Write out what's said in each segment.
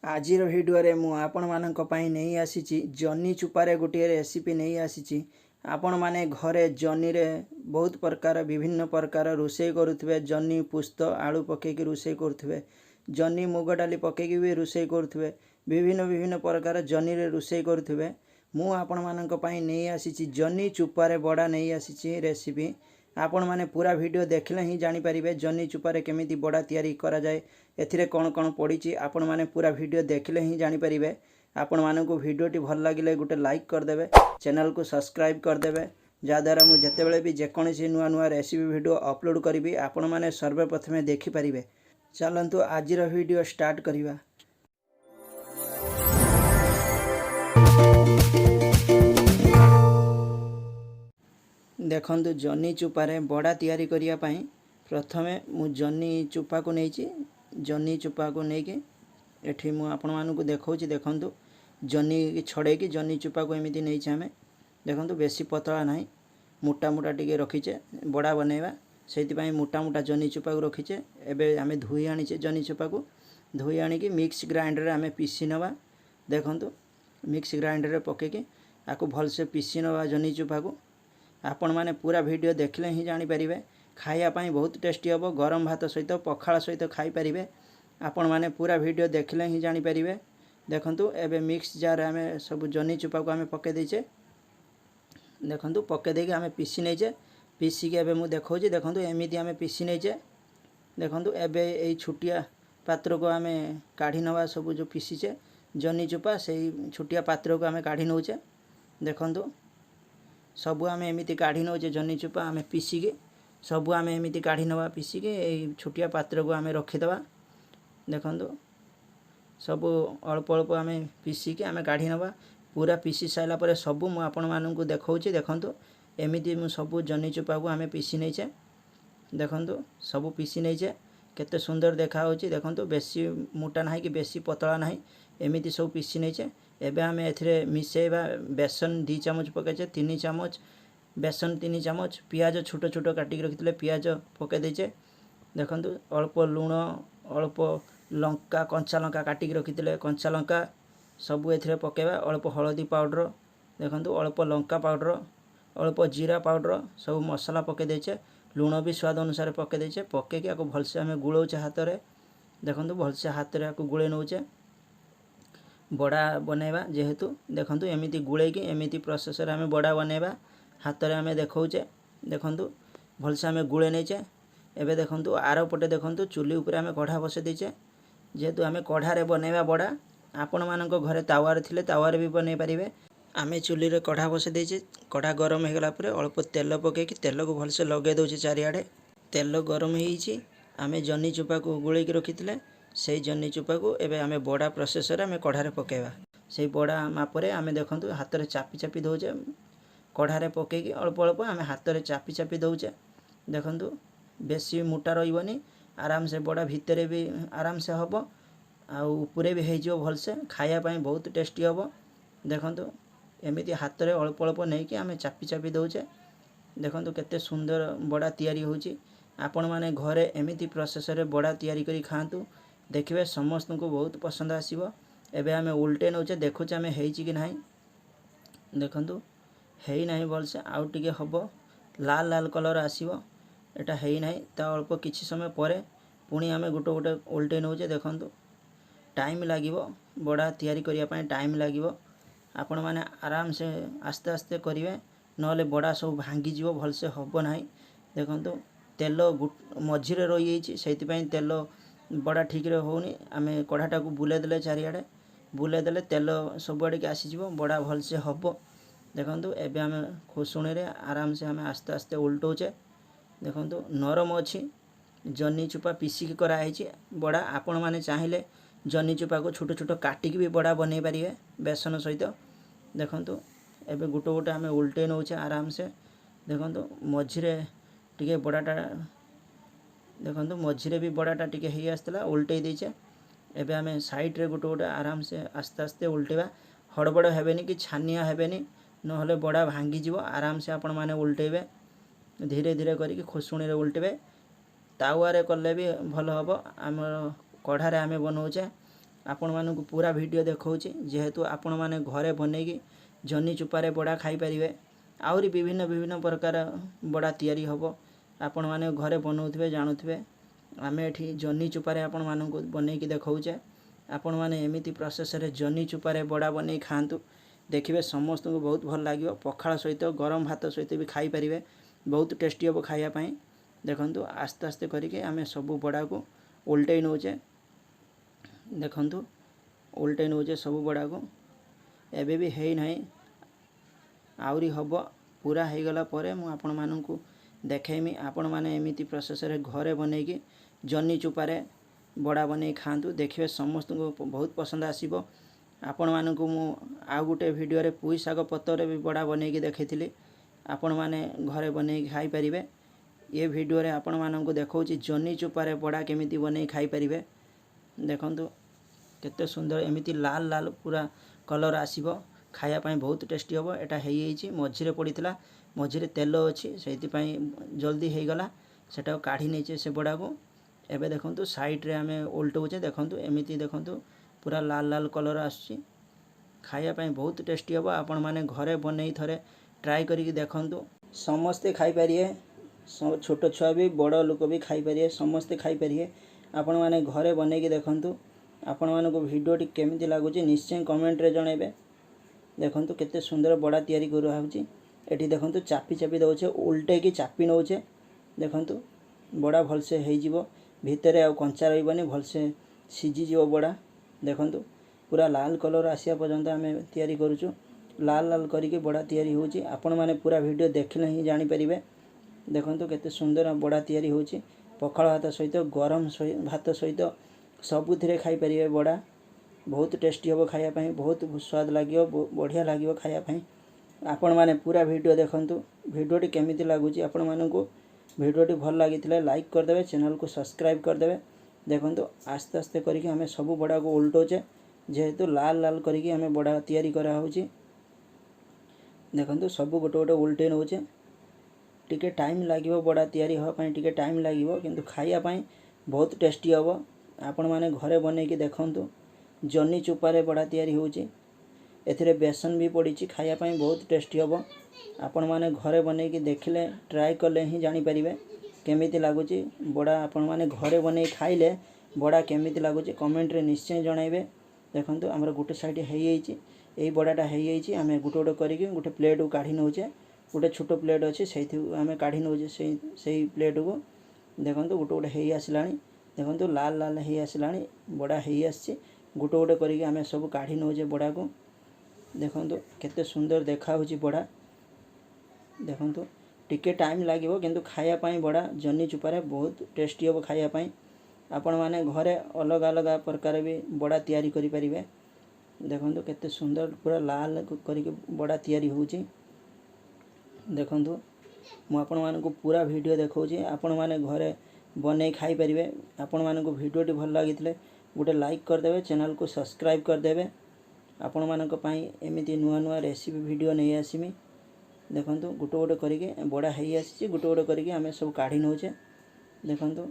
आजिर video रे मु आपण मानक पई नहीं आसीची जन्नी चुपारे गोटे रेसिपी नहीं आसीची। आपण माने घरे जन्नी रे बहुत प्रकार विभिन्न प्रकार रोषे करुथिबे। जन्नी पुस्त आलू पकेकी रोषे करुथिबे, जन्नी मुग डाली पकेकी भी रोषे करुथिबे, विभिन्न विभिन्न प्रकार जन्नी रे रोषे करुथिबे। मु आपण मानक पई नहीं आसीची जन्नी चुपारे बड़ा नहीं आसीची रेसिपी। आपण माने पूरा वीडियो देखले ही जानि परिबे जन्नी चुपारे केमिति बड़ा तयारी करा जाए, एथिरे कोन कोन पड़ीची आपण माने पूरा वीडियो देखले ही जानि परिबे। आपण मानकु वीडियोटी भल लागिले गोटे लाइक कर देबे, चैनल को सब्सक्राइब कर देबे, जा द्वारा मु जेतेबेले भी जेकोनसी नुआ नुआ रेसिपी वीडियो अपलोड करिबी आपण माने सर्वप्रथमे देखि परिबे। चलंतु आजिर वीडियो स्टार्ट करिबा। देखंतु जन्नी चुपारे बड़ा तयारी करिया पई प्रथमे मु जन्नी चुपा को नेची। जन्नी चुपा को नेके एठी मु आपण मानकु देखौची। देखंतु जन्नी की छड़े की जन्नी चुपा को एमिति नेची हमें। देखंतु बेसी पतला नाही, मोटा मोटा टिके रखीचे बड़ा बनेबा, सेति पई मोटा मोटा जन्नी चुपा को रखीचे। एबे हमें धुई आनीचे जन्नी चुपा को, धुई आनी की मिक्स ग्राइंडर रे हमें पीसी नबा। देखंतु मिक्स ग्राइंडर रे पके के आको भल से पीसी नबा जन्नी चुपा को। आपण माने पूरा वीडियो देखले ही जानि परिबे। खाइया पाई बहुत टेस्टी हबो, गरम भात सहित पखाल सहित खाई परिबे। आपण माने पूरा वीडियो देखले ही जानि परिबे। देखंतु एबे मिक्स जार हमें सब जन्नी चुपा को हमें पके देचे। देखंतु पके देके हमें पीसी नेचे। पीसी के एबे मु देखौची। देखंतु एमिति हमें पीसी नेचे। देखंतु एबे एई छुटिया पात्र को हमें काढी नवा सब जो पीसीचे जन्नी चुपा सेई छुटिया पात्र को हमें काढी नउचे। देखंतु सबु आम एमती काढ़ी नौचे जन्नी चुपा आम पीसिके सबु आम एमती काढ़ी नवा पीसिके छोटिया पात्र को आम रखीदे। देखंतु सबु अल्प अल्प आम पीसिके आम काढ़ी नवा। पूरा पीसी साइला परे सबु मु आपण मानकु देखौची। देखंतु एमिति मु सबु जन्नी चुपा को आम पीसी नैचे। देखंतु सबु पीसी नैचे, केते सुंदर देखा होची। देखंतु बेसी मोटा नाही कि बेसी पतला नाही, एमिति सब पीसी नैचे। एबे आम एथिरे मिसेबा बेसन 2 चामच पकेचे, 3 चामच बेसन, 3 चामच पियाज छोट छोट काटिक रखितले पियाज पके देचे। देखंतु अल्प लूण, अल्प लंका कंचा लंका काटिक रखितले कंचा लंका सबु एथिरे पकेबा। अल्प हळदी पाउडर, देखंतु अल्प लंका पाउडर, अल्प जीरा पाउडर सब मसला पके देचे। लूण भी स्वाद अनुसार पके देचे। पके के आको भलसे हमें गुळौचे हाथ रे। देखंतु भलसे हाथ रे आको गुळे नौचे बड़ा बनेबा जेहेतु। देखंतु एमिति गुळे की एमिति प्रोसेस रे हमें बड़ा बनेबा हाथ रे हमें देखौचे। देखंतु भलसे हमें गुळे नेचे। एबे देखंतु आरो पटे देखंतु चुली ऊपर हमें कढ़ा बसे देचे। जेहेतु हमें कढ़ा रे बनेबा बड़ा, आपण मानक घरे तावा रे थिले तावा रे भी बने परिबे। आमे चुली रे कढ़ा बसे देचे। कढ़ा गरम हे गला परे अल्प तेल पके कि तेल को भलसे लगे दोचे चारिआडे। तेल गरम हेइची। आमे जन्नी चुपा को गुळे की रखितले से जन्नी चुपा को एबे आमे बड़ा प्रोसेस रे आमे कढ़ा रे पकेबा। से बड़ा मापरे आमे देखंतु हाथ रे चापी चापी दोचे। कढ़ा रे पके कि अल्प अल्प आमे हाथ रे चापी चापी दोचे। देखंतु बेसी मोटा रहिबनी, आराम से बड़ा भितरे भी आराम से हबो, आ ऊपरे भी हेइ जो भलसे खाया पाई बहुत टेस्टी हबो। देखंतु एमिति हाथ रे अल्प अल्प नै कि आमे चापी चापी दोचे। देखंतु केते सुंदर बड़ा तयारी होची। आपण माने घरे एमिति प्रोसेस रे बड़ा तयारी करी खांतु, देखिबे समस्त को बहुत पसंद आसीबो। एबे आमे उल्टे नौचे देखुचे आमे हेइची कि नाही। देखंतु हेइ नाही भलसे, आउ टिके हबो लाल लाल कलर आसीबो। एटा हेइ नाही, ता अल्प किछि समय परे पुणी आमे गोटे गोटे उल्टे नौचे। देखंतु टाइम लागिबो, बड़ा तयारी करिया पई टाइम लागिबो। आपण माने आराम से आस्ते आस्ते करिवे, नले बड़ा सब भांगी जीवो, भलसे हबो नाही। देखंतु तेल मझिरे रही जाइछि, सेति पई तेल बड़ा ठीक रे होनी। आमे कढ़ाटा को बुले देले चारिआडे, बुले देले तेल सब आडे के आसी जीवो, बड़ा भलसे हबो। देखंतु एबे आमे खोसुणी रे आराम से आमे आस्ते आस्ते उल्टोचे। देखंतु नरम अछि। जन्नी चुपा पीसी के करा आइछि बड़ा। आपण माने चाहिले जन्नी चुपा को छोट छोट काटिक भी बड़ा बनै परिबे बेसन सहित। देखंतु एबे गोटे गोटे आमे उल्टे नौचे आराम से। देखंतु मझिरे टिके बड़ाटा, देखंतु मझिरे भी बड़ाटा टिके हेइ आस्तला, उल्टे देचे। एबे आमे साइड रे गोटे गोटे आराम से आस्ते आस्ते उल्टेबा। हड़बड़ हेबेनी कि छानिया हेबेनी, नहले बड़ा भांगी जीवो। आराम से आपण माने उल्टेबे, धीरे धीरे करिक खोसुणी रे उल्टेबे। तावा रे कले भी भल हबो। हमर कढ़ा रे आमे बनौचे, आपण मानकु पूरा वीडियो देखौछि जेहेतु आपण माने घरे बनेगी जन्नी चुपारे बड़ा खाई परिवे आउरी विभिन्न विभिन्न प्रकार बड़ा तैयारी होबो आपण माने घरे बनाउथिबे जानुथिबे आमे एठी जन्नी चुपारे आपण मानकु बनेकी देखौछे आपण माने एमिति प्रोसेस रे जन्नी चुपारे बड़ा बनै खांतु देखिबे समस्त को बहुत भल लागियो पखाळ सहित गरम भात सहित भी खाई परिवे बहुत टेस्टी होबो खाइया पई देखंतु आस्ते आस्ते करिके आमे सब बड़ा को उल्टै नोचे देखंतु उल्टै नोचे सब बड़ा को एबे भी हेई नाही आउरी हबो पूरा हे गला परे मु आपण माननकु देखेमी आपण माने एमिति प्रोसेस रे घरे बनेकी जन्नी चुपारे बड़ा बनै खांतु देखिबे समस्त को बहुत पसंद आसीबो आपण मानकु मु आ गुटे वीडियो रे पुई साग पत्तर भी बड़ा बनेकी देखैथिली आपण माने घरे बनै खाई परिवे ये वीडियो रे आपण मानकु देखौछि जन्नी चुपारे बड़ा केमिति बनै खाई परिवे देखंतु केते सुंदर एमिति लाल लाल पूरा कलर आसीबो खाया पई बहुत टेस्टी होबो एटा हेई हेछि मझिरे पडितला मझिरे तेल अछि सेति पई जल्दी हेई गला सेटा काढी नेचे से बड़ा को एबे देखंतु साइड रे हमें उल्टौचे देखंतु एमिति देखंतु पूरा लाल लाल कलर आछि खाया पई बहुत टेस्टी होबो आपण माने घरे बनै थरे ट्राई करिकि देखंतु समस्ते खाई परिए छोट छुआ भी बड़ लोक भी खाई परिए समस्ते खाई परिए आपण माने घरे बनै कि देखंतु आपण मानको वीडियोटी केमिति लागुची निश्चय कमेंट रे जणेबे देखंतु केते सुंदर बड़ा तयारी करू हाउची एठी देखंतु चापी चापी दउछे उल्टे की चापी नउछे देखंतु बड़ा भल से हेई जीवो भितरे आ कंचा रहिबनी भल से सिजी जीवो बड़ा देखंतु पूरा लाल कलर आसिया पर्यंत हमें तयारी करूछु लाल लाल करिके बड़ा तयारी होउची आपण माने पूरा वीडियो देखले ही जानि परिबे देखंतु केते सुंदर बड़ा तयारी होउची पखाळ भात सहित गरम भात सहित सबुथिरे खाई परिबे बड़ा बहुत टेस्टी होबो खाया पई बहुत स्वाद लागियो बढ़िया लागियो खाया पई आपण माने पूरा वीडियो देखंतु वीडियोटी केमिति लागुची आपण मानकु वीडियोटी भल लागिथिले लाइक कर देबे चैनल को सब्सक्राइब कर देबे देखंतु आस्ते आस्ते करिके हमें सब बड़ा को उल्टोचे जेहेतु लाल लाल करिके हमें बड़ा तयारी करा होची देखंतु सब गोटे गोटे उल्टे नोचे टिके टाइम लागिवो बड़ा तयारी हो पई टिके टाइम लागिवो किंतु खाया पई बहुत टेस्टी होबो आपण माने घरे बनै कि देखंतु जन्नी चुपारे बड़ा तयारी होची एथिरे बेसन भी पड़ीची खाया पई बहुत टेस्टी होबो आपण माने घरे बनै कि देखले ट्राई करले ही जानि परिबे केमिति लागुची बड़ा आपण माने घरे बनै खाइले बड़ा केमिति लागुची कमेंट रे निश्चय जणाइबे देखंतु हमर गुटे साइड हेई हेइची एई बड़ाटा हेई हेइची हमें गुटे गुटे करिकि गुटे प्लेट को काढी नउचे गुटे छोटो प्लेट अछि सेथि हमें काढी नउचे सेई प्लेट को देखंतु गुटे गुटे हेई आसिलानी देखंतु लाल लाल हेई आसिलानी बड़ा हेई आछि गुटे गुटे करिकि हमें सब काढी नउचे बड़ा को देखंतु केते सुंदर देखा होची बड़ा देखंतु टिके टाइम लागिवो किंतु खाया पई बड़ा जन्नी चुपारे बहुत टेस्टी होबो खाया पई आपण माने घरे अलग अलग प्रकार भी बड़ा तयारी करि परिबे देखंतु केते सुंदर पूरा लाल करिके बड़ा तयारी होची देखंतु मु आपण मानकु पूरा वीडियो देखौची आपण माने घरे बनै खाई परिबे आपण मानकु वीडियोटी भल लागितले गुटे लाइक कर देबे चैनल को सब्सक्राइब कर देबे आपण मानक पई एमिति नुआ नुआ रेसिपी वीडियो नै आसीमी देखंतु गुटे गुटे करिके बड़ा हेई आसी गुटे गुटे करिके हमें सब काढी नउचे देखंतु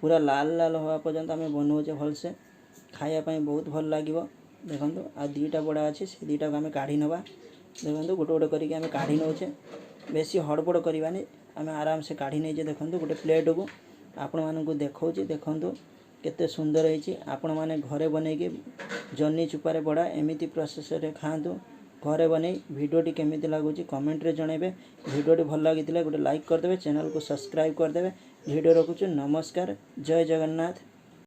पूरा लाल लाल होवा पर्यंत हमें बनौचे भल से खाया पई बहुत भल लागिवो देखंतु आ दीटा बड़ा अछि से दीटा को हमें काढी नबा देखंतु गुटे गुटे करिके हमें काढी नउचे बेसी हड़बड़ करबानी हमें आराम से काढी नै जे देखंतु गुटे प्लेट को आपण मानकु देखौची देखंतु केते सुंदर हेची आपण माने घरे बनै के जन्नी चुपारे बड़ा एमिति प्रोसेस रे खांतु घरे बनै वीडियोटी केमिति लागुची कमेंट रे जणेबे वीडियोटी भल लागितले गुटे लाइक कर देबे चैनल को सब्सक्राइब कर देबे वीडियो रखुछु नमस्कार जय जगन्नाथ।